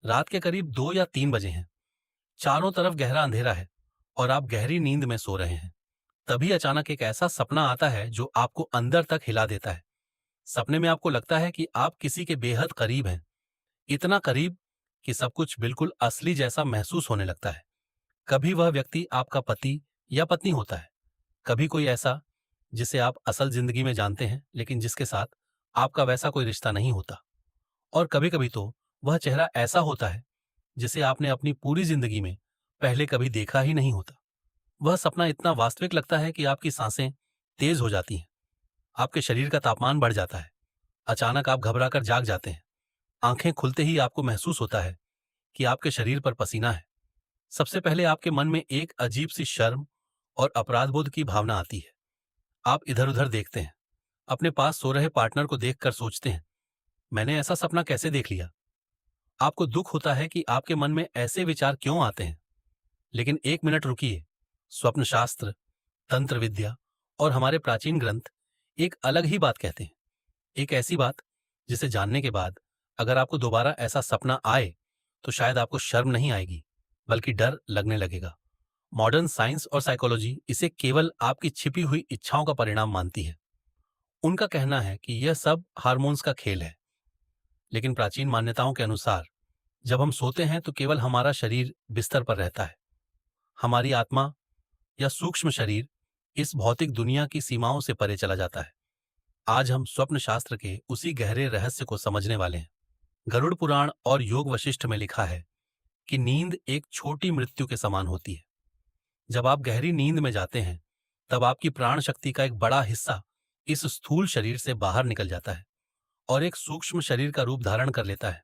रात के करीब 2 या 3 बजे हैं। चारों तरफ गहरा अंधेरा है और आप गहरी नींद में सो रहे हैं। तभी अचानक एक ऐसा सपना आता है जो आपको अंदर तक हिला देता है। सपने में आपको लगता है कि आप किसी के बेहद करीब हैं, इतना करीब कि सब कुछ बिल्कुल असली जैसा महसूस होने लगता है। कभी वह व्यक्ति आपका पति या पत्नी होता है, कभी कोई ऐसा जिसे आप असल जिंदगी में जानते हैं लेकिन जिसके साथ आपका वैसा कोई रिश्ता नहीं होता। और कभी कभी तो वह चेहरा ऐसा होता है जिसे आपने अपनी पूरी जिंदगी में पहले कभी देखा ही नहीं होता। वह सपना इतना वास्तविक लगता है कि आपकी सांसें तेज हो जाती हैं, आपके शरीर का तापमान बढ़ जाता है। अचानक आप घबराकर जाग जाते हैं। आंखें खुलते ही आपको महसूस होता है कि आपके शरीर पर पसीना है। सबसे पहले आपके मन में एक अजीब सी शर्म और अपराध बोध की भावना आती है। आप इधर उधर देखते हैं, अपने पास सो रहे पार्टनर को देखकर सोचते हैं, मैंने ऐसा सपना कैसे देख लिया। आपको दुख होता है कि आपके मन में ऐसे विचार क्यों आते हैं। लेकिन एक मिनट रुकिए। स्वप्न शास्त्र, तंत्र विद्या और हमारे प्राचीन ग्रंथ एक अलग ही बात कहते हैं। एक ऐसी बात जिसे जानने के बाद अगर आपको दोबारा ऐसा सपना आए तो शायद आपको शर्म नहीं आएगी, बल्कि डर लगने लगेगा। मॉडर्न साइंस और साइकोलॉजी इसे केवल आपकी छिपी हुई इच्छाओं का परिणाम मानती है। उनका कहना है कि यह सब हार्मोन्स का खेल है। लेकिन प्राचीन मान्यताओं के अनुसार जब हम सोते हैं तो केवल हमारा शरीर बिस्तर पर रहता है। हमारी आत्मा या सूक्ष्म शरीर इस भौतिक दुनिया की सीमाओं से परे चला जाता है। आज हम स्वप्न शास्त्र के उसी गहरे रहस्य को समझने वाले हैं। गरुड़ पुराण और योग वशिष्ठ में लिखा है कि नींद एक छोटी मृत्यु के समान होती है। जब आप गहरी नींद में जाते हैं तब आपकी प्राण शक्ति का एक बड़ा हिस्सा इस स्थूल शरीर से बाहर निकल जाता है और एक सूक्ष्म शरीर का रूप धारण कर लेता है।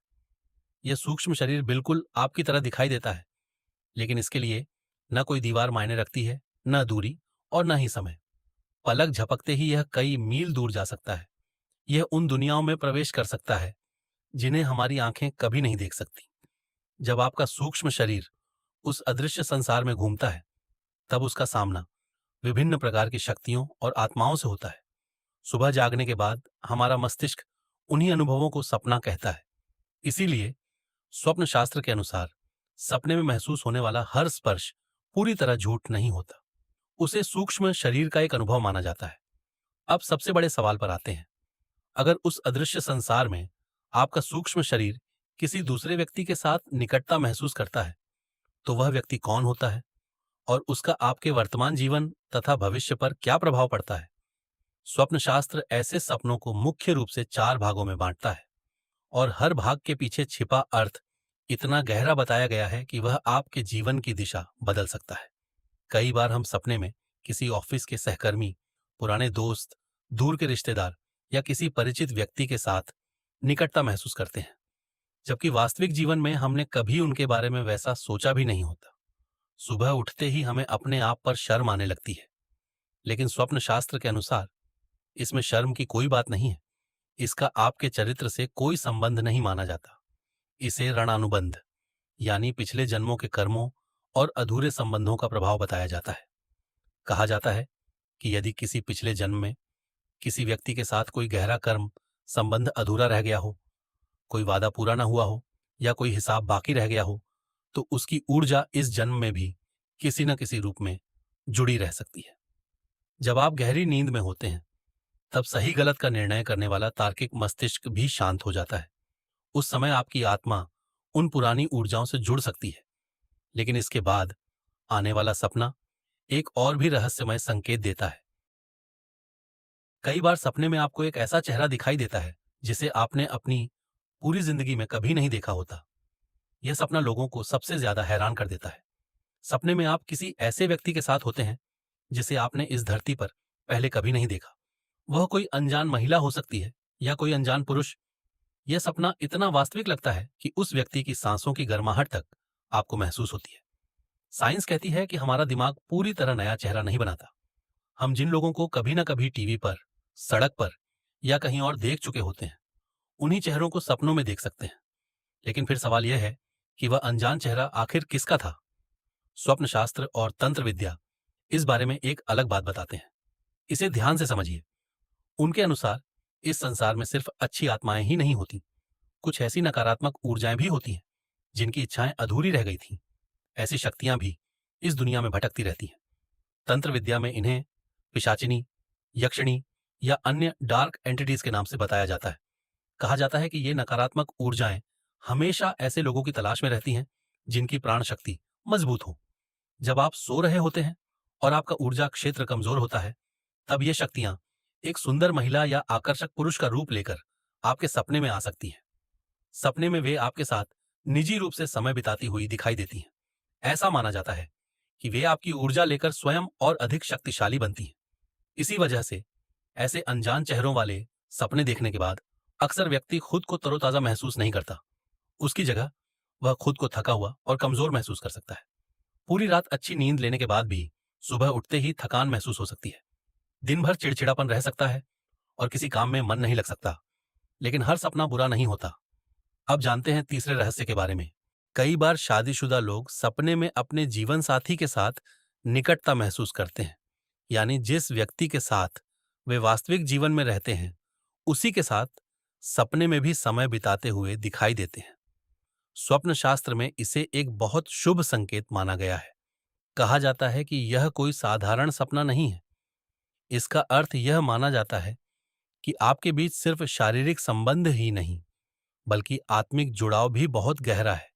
यह सूक्ष्म शरीर बिल्कुल आपकी तरह दिखाई देता है, लेकिन इसके लिए न कोई दीवार मायने रखती है, न दूरी और न ही समय। पलक झपकते ही यह कई मील दूर जा सकता है। यह उन दुनियाओं में प्रवेश कर सकता है जिन्हें हमारी आंखें कभी नहीं देख सकती। जब आपका सूक्ष्म शरीर उस अदृश्य संसार में घूमता है तब उसका सामना विभिन्न प्रकार की शक्तियों और आत्माओं से होता है। सुबह जागने के बाद हमारा मस्तिष्क उन्हीं अनुभवों को सपना कहता है। इसीलिए स्वप्न शास्त्र के अनुसार सपने में महसूस होने वाला हर स्पर्श पूरी तरह झूठ नहीं होता। उसे सूक्ष्म शरीर का एक अनुभव माना जाता है। अब सबसे बड़े सवाल पर आते हैं। अगर उस अदृश्य संसार में आपका सूक्ष्म शरीर किसी दूसरे व्यक्ति के साथ निकटता महसूस करता है तो वह व्यक्ति कौन होता है और उसका आपके वर्तमान जीवन तथा भविष्य पर क्या प्रभाव पड़ता है। स्वप्न शास्त्र ऐसे सपनों को मुख्य रूप से 4 भागों में बांटता है और हर भाग के पीछे छिपा अर्थ इतना गहरा बताया गया है कि वह आपके जीवन की दिशा बदल सकता है। कई बार हम सपने में किसी ऑफिस के सहकर्मी, पुराने दोस्त, दूर के रिश्तेदार या किसी परिचित व्यक्ति के साथ निकटता महसूस करते हैं, जबकि वास्तविक जीवन में हमने कभी उनके बारे में वैसा सोचा भी नहीं होता। सुबह उठते ही हमें अपने आप पर शर्म आने लगती है, लेकिन स्वप्न शास्त्र के अनुसार इसमें शर्म की कोई बात नहीं है। इसका आपके चरित्र से कोई संबंध नहीं माना जाता। इसे ऋणानुबंध यानी पिछले जन्मों के कर्मों और अधूरे संबंधों का प्रभाव बताया जाता है। कहा जाता है कि यदि किसी पिछले जन्म में किसी व्यक्ति के साथ कोई गहरा कर्म संबंध अधूरा रह गया हो, कोई वादा पूरा ना हुआ हो या कोई हिसाब बाकी रह गया हो, तो उसकी ऊर्जा इस जन्म में भी किसी न किसी रूप में जुड़ी रह सकती है। जब आप गहरी नींद में होते हैं तब सही गलत का निर्णय करने वाला तार्किक मस्तिष्क भी शांत हो जाता है। उस समय आपकी आत्मा उन पुरानी ऊर्जाओं से जुड़ सकती है। लेकिन इसके बाद आने वाला सपना एक और भी रहस्यमय संकेत देता है। कई बार सपने में आपको एक ऐसा चेहरा दिखाई देता है जिसे आपने अपनी पूरी जिंदगी में कभी नहीं देखा होता। यह सपना लोगों को सबसे ज्यादा हैरान कर देता है। सपने में आप किसी ऐसे व्यक्ति के साथ होते हैं जिसे आपने इस धरती पर पहले कभी नहीं देखा। वह कोई अनजान महिला हो सकती है या कोई अनजान पुरुष। यह सपना इतना वास्तविक लगता है कि उस व्यक्ति की सांसों की गर्माहट तक आपको महसूस होती है। साइंस कहती है कि हमारा दिमाग पूरी तरह नया चेहरा नहीं बनाता। हम जिन लोगों को कभी ना कभी टीवी पर, सड़क पर या कहीं और देख चुके होते हैं, उन्हीं चेहरों को सपनों में देख सकते हैं। लेकिन फिर सवाल यह है कि वह अनजान चेहरा आखिर किसका था। स्वप्न शास्त्र और तंत्र विद्या इस बारे में एक अलग बात बताते हैं। इसे ध्यान से समझिए। उनके अनुसार इस संसार में सिर्फ अच्छी आत्माएं ही नहीं होती, कुछ ऐसी नकारात्मक ऊर्जाएं भी होती हैं जिनकी इच्छाएं अधूरी रह गई थीं, ऐसी शक्तियां भी इस दुनिया में भटकती रहती हैं। तंत्र विद्या में इन्हें पिशाचिनी, यक्षिणी या अन्य डार्क एंटिटीज के नाम से बताया जाता है। कहा जाता है कि ये नकारात्मक ऊर्जाएं हमेशा ऐसे लोगों की तलाश में रहती हैं जिनकी प्राण शक्ति मजबूत हो। जब आप सो रहे होते हैं और आपका ऊर्जा क्षेत्र कमजोर होता है, तब ये शक्तियां एक सुंदर महिला या आकर्षक पुरुष का रूप लेकर आपके सपने में आ सकती हैं। सपने में वे आपके साथ निजी रूप से समय बिताती हुई दिखाई देती हैं। ऐसा माना जाता है कि वे आपकी ऊर्जा लेकर स्वयं और अधिक शक्तिशाली बनती हैं। इसी वजह से ऐसे अनजान चेहरों वाले सपने देखने के बाद अक्सर व्यक्ति खुद को तरोताजा महसूस नहीं करता। उसकी जगह वह खुद को थका हुआ और कमजोर महसूस कर सकता है। पूरी रात अच्छी नींद लेने के बाद भी सुबह उठते ही थकान महसूस हो सकती है। दिन भर चिड़चिड़ापन रह सकता है और किसी काम में मन नहीं लग सकता। लेकिन हर सपना बुरा नहीं होता। अब जानते हैं तीसरे रहस्य के बारे में। कई बार शादीशुदा लोग सपने में अपने जीवन साथी के साथ निकटता महसूस करते हैं, यानी जिस व्यक्ति के साथ वे वास्तविक जीवन में रहते हैं, उसी के साथ सपने में भी समय बिताते हुए दिखाई देते हैं। स्वप्न शास्त्र में इसे एक बहुत शुभ संकेत माना गया है। कहा जाता है कि यह कोई साधारण सपना नहीं है। इसका अर्थ यह माना जाता है कि आपके बीच सिर्फ शारीरिक संबंध ही नहीं, बल्कि आत्मिक जुड़ाव भी बहुत गहरा है।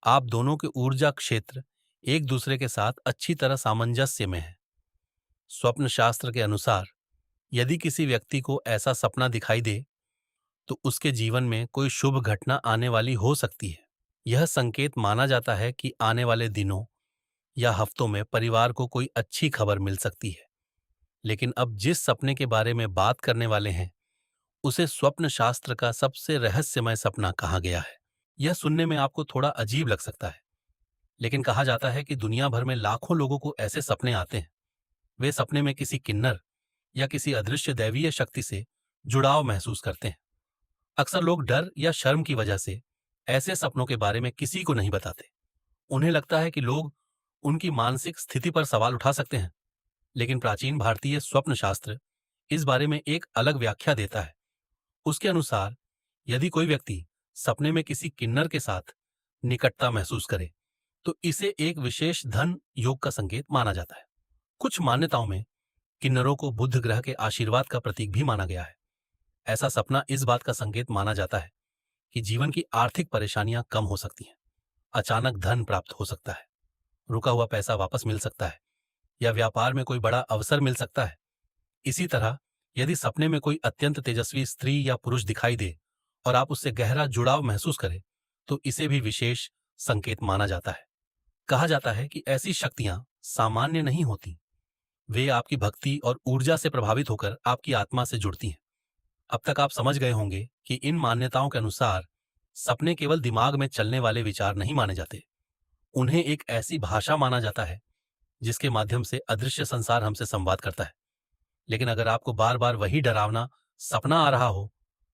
आप दोनों के ऊर्जा क्षेत्र एक दूसरे के साथ अच्छी तरह सामंजस्य में हैं। स्वप्न शास्त्र के अनुसार यदि किसी व्यक्ति को ऐसा सपना दिखाई दे, तो उसके जीवन में कोई शुभ घटना आने वाली हो सकती है। यह संकेत माना जाता है कि आने वाले दिनों या हफ्तों में परिवार को कोई अच्छी खबर मिल सकती है। लेकिन अब जिस सपने के बारे में बात करने वाले हैं, उसे स्वप्न शास्त्र का सबसे रहस्यमय सपना कहा गया है। यह सुनने में आपको थोड़ा अजीब लग सकता है, लेकिन कहा जाता है कि दुनिया भर में लाखों लोगों को ऐसे सपने आते हैं। वे सपने में किसी किन्नर या किसी अदृश्य दैवीय शक्ति से जुड़ाव महसूस करते हैं। अक्सर लोग डर या शर्म की वजह से ऐसे सपनों के बारे में किसी को नहीं बताते। उन्हें लगता है कि लोग उनकी मानसिक स्थिति पर सवाल उठा सकते हैं। लेकिन प्राचीन भारतीय स्वप्न शास्त्र इस बारे में एक अलग व्याख्या देता है। उसके अनुसार यदि कोई व्यक्ति सपने में किसी किन्नर के साथ निकटता महसूस करे, तो इसे एक विशेष धन योग का संकेत माना जाता है। कुछ मान्यताओं में किन्नरों को बुध ग्रह के आशीर्वाद का प्रतीक भी माना गया है। ऐसा सपना इस बात का संकेत माना जाता है कि जीवन की आर्थिक परेशानियां कम हो सकती हैं, अचानक धन प्राप्त हो सकता है, रुका हुआ पैसा वापस मिल सकता है या व्यापार में कोई बड़ा अवसर मिल सकता है। इसी तरह यदि सपने में कोई अत्यंत तेजस्वी स्त्री या पुरुष दिखाई दे और आप उससे गहरा जुड़ाव महसूस करें, तो इसे भी विशेष संकेत माना जाता है। कहा जाता है कि ऐसी शक्तियां सामान्य नहीं होती। वे आपकी भक्ति और ऊर्जा से प्रभावित होकर आपकी आत्मा से जुड़ती हैं। अब तक आप समझ गए होंगे कि इन मान्यताओं के अनुसार सपने केवल दिमाग में चलने वाले विचार नहीं माने जाते। उन्हें एक ऐसी भाषा माना जाता है जिसके माध्यम से अदृश्य संसार हमसे संवाद करता है। लेकिन अगर आपको बार बार वही डरावना सपना आ रहा हो,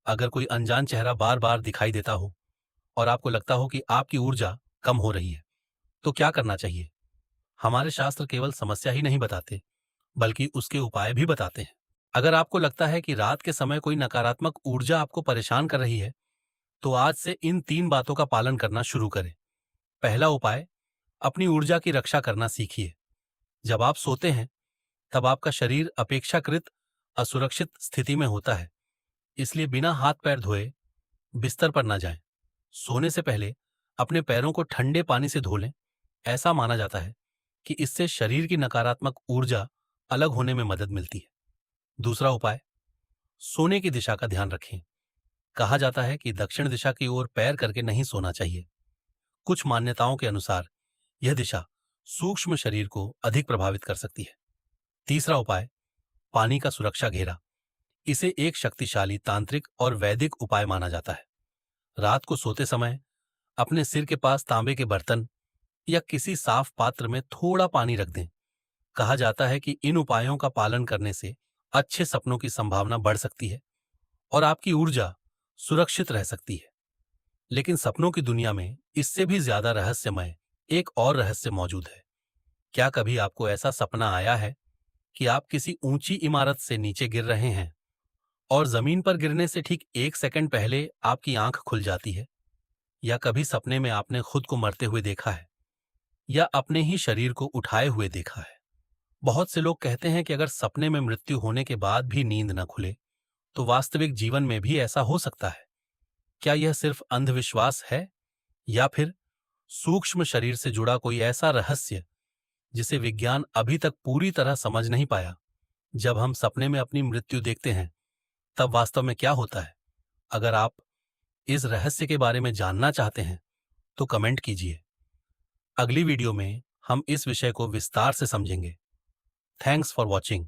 अगर कोई अनजान चेहरा बार बार दिखाई देता हो और आपको लगता हो कि आपकी ऊर्जा कम हो रही है, तो क्या करना चाहिए? हमारे शास्त्र केवल समस्या ही नहीं बताते, बल्कि उसके उपाय भी बताते हैं। अगर आपको लगता है कि रात के समय कोई नकारात्मक ऊर्जा आपको परेशान कर रही है, तो आज से इन 3 बातों का पालन करना शुरू करें। पहला उपाय, अपनी ऊर्जा की रक्षा करना सीखिए। जब आप सोते हैं, तब आपका शरीर अपेक्षाकृत असुरक्षित स्थिति में होता है, इसलिए बिना हाथ पैर धोए बिस्तर पर न जाएं। सोने से पहले अपने पैरों को ठंडे पानी से धो लें। ऐसा माना जाता है कि इससे शरीर की नकारात्मक ऊर्जा अलग होने में मदद मिलती है। दूसरा उपाय, सोने की दिशा का ध्यान रखें। कहा जाता है कि दक्षिण दिशा की ओर पैर करके नहीं सोना चाहिए। कुछ मान्यताओं के अनुसार यह दिशा सूक्ष्म शरीर को अधिक प्रभावित कर सकती है। तीसरा उपाय, पानी का सुरक्षा घेरा। इसे एक शक्तिशाली तांत्रिक और वैदिक उपाय माना जाता है। रात को सोते समय अपने सिर के पास तांबे के बर्तन या किसी साफ पात्र में थोड़ा पानी रख दें। कहा जाता है कि इन उपायों का पालन करने से अच्छे सपनों की संभावना बढ़ सकती है और आपकी ऊर्जा सुरक्षित रह सकती है। लेकिन सपनों की दुनिया में इससे भी ज्यादा रहस्यमय एक और रहस्य मौजूद है। क्या कभी आपको ऐसा सपना आया है कि आप किसी ऊंची इमारत से नीचे गिर रहे हैं और जमीन पर गिरने से ठीक 1 सेकंड पहले आपकी आंख खुल जाती है? या कभी सपने में आपने खुद को मरते हुए देखा है या अपने ही शरीर को उठाए हुए देखा है? बहुत से लोग कहते हैं कि अगर सपने में मृत्यु होने के बाद भी नींद न खुले तो वास्तविक जीवन में भी ऐसा हो सकता है। क्या यह सिर्फ अंधविश्वास है या फिर सूक्ष्म शरीर से जुड़ा कोई ऐसा रहस्य जिसे विज्ञान अभी तक पूरी तरह समझ नहीं पाया? जब हम सपने में अपनी मृत्यु देखते हैं तब वास्तव में क्या होता है? अगर आप इस रहस्य के बारे में जानना चाहते हैं तो कमेंट कीजिए। अगली वीडियो में हम इस विषय को विस्तार से समझेंगे। Thanks for watching.